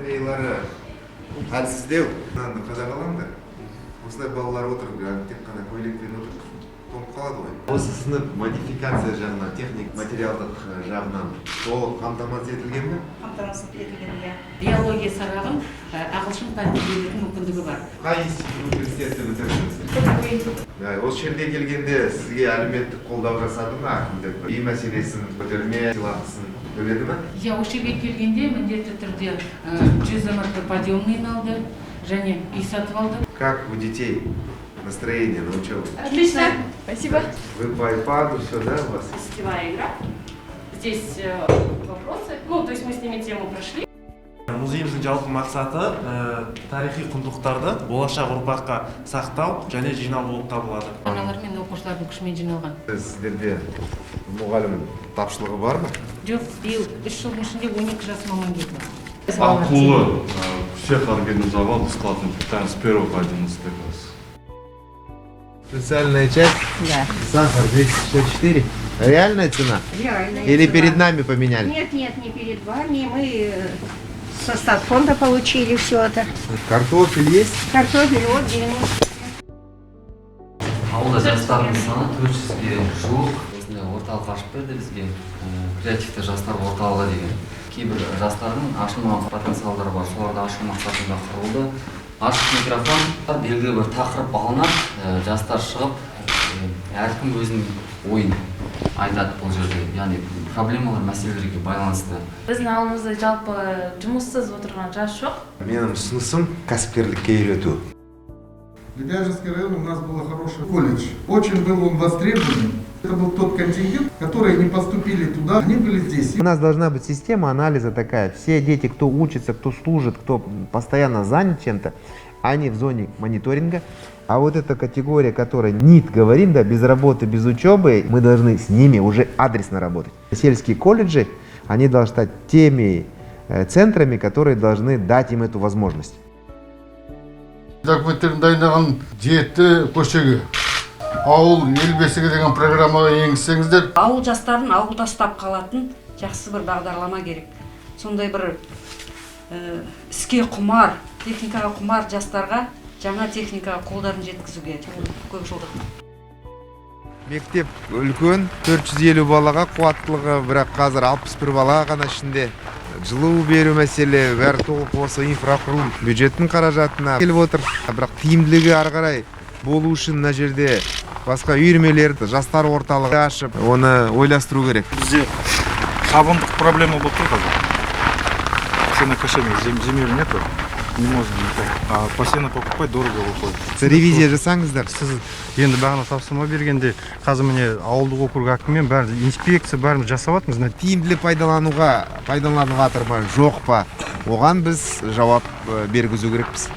батареялары әлсіздеу қадағалаңдар. Осылай балалар отырып, тек қана көйлекпен отырып тоңып қалады ғой. Осы сынып модификация жағынан, техник материалдық жағынан толық қамтамасыз етілген бе? Қамтамасыз етілген, иә. Биология сабағын ағылшын пәніне берудің мүмкіндігі бар. Қай университетті бітірдіңіз? Осы жерге келгенде сізге әлеуметтік қолдау жасады ма әкімдік? Үй мәселесін көтерме, сыйлықсын төледі ме? Я осы жерге келгенде міндетті түрде 100 МРТ подъемный алды және үй сатып алды. Как у детей настроение на учебу? Отлично, спасибо. Вы по iPad, все, да, у вас? Сетевая игра. Здесь вопросы. Ну, то есть мы с ними тему прошли. Музейіміздің жалпы мақсаты тарихи құндылықтарды болашақ ұрпаққа сақтау және жинау болып табылады. Аналар мен оқушылардың күшімен жиналған. Сіздерде мұғалім тапшылығы бар ма? Жоқ, биыл 3 жылдың ішінде 12 жас маман келді. Акулы всех организовал бесплатное питание с 1 по 11 класс. Специальная часть? Да. Сахар 264. Реальная цена? Реальная Или цена. перед нами поменяли? Нет, не перед вами. Мы со статфонда получили все это. Картофель есть? Картофель вот 90. Ауылда жастардың саны 400-ге жуық. Осындай орталық ашып берді бізге, креативті жастар орталығы деген. Кейбір жастардың ашылмаған потенциалдары бар, соларды ашу мақсатында құрылды. Ашық микрофон, белгілі бір тақырып алынады, жастар шығып, әркім өзінің ойын айтады бұл жерде, яғни проблемалар, мәселелерге байланысты. Біздің ауылымызда жалпы жұмыссыз отырған жас жоқ. Менің ұсынысым кәсіпкерлікке үйрету. Лебяжинский район у нас был хороший колледж. Очень был он востребован. Это был тот контингент, которые не поступили туда, они были здесь. У нас должна быть система анализа такая. Все дети, кто учится, кто служит, кто постоянно занят чем-то, они в зоне мониторинга. А вот эта категория, которая НИТ говорим, да, без работы, без учебы, мы должны с ними уже адресно работать. Сельские колледжи, они должны стать теми центрами, которые должны дать им эту возможность. Документтерін дайындаған жеті көшеге ауыл ел бесігі деген программаға енгізсеңіздер. Ауыл жастарын ауылда ұстап қалатын жақсы бір бағдарлама керек. Сондай бір іске құмар, техникаға құмар жастарға жаңа техникаға қолдарын жеткізуге көп жылдық. Мектеп үлкен, 450 балаға қуаттылығы, бірақ қазір 61 балаға ғана ішінде. Жылу беру мәселе, бәрі толық осы инфрақұрылым бюджеттің қаражатына келіп отыр. Бірақ тиімділігі ары қарай болу үшін мына жерде басқа үйірмелерді, жастар орталығы ашып, оны ойластыру керек. Бізде сабындық проблема болып тұр қазір. Сенокошение земель нету. Не можем никак. А посено покупать дорого выходит. Ревизия жасаңыздар. Сіз енді бағана тапсырма бергенде қазір міне ауылдық округ әкімімен бәрі инспекция бәрін жасап жатырмыз. Тиімділі пайдалануға тырмай жоқ па? Оған біз жауап бергізу керекпіз.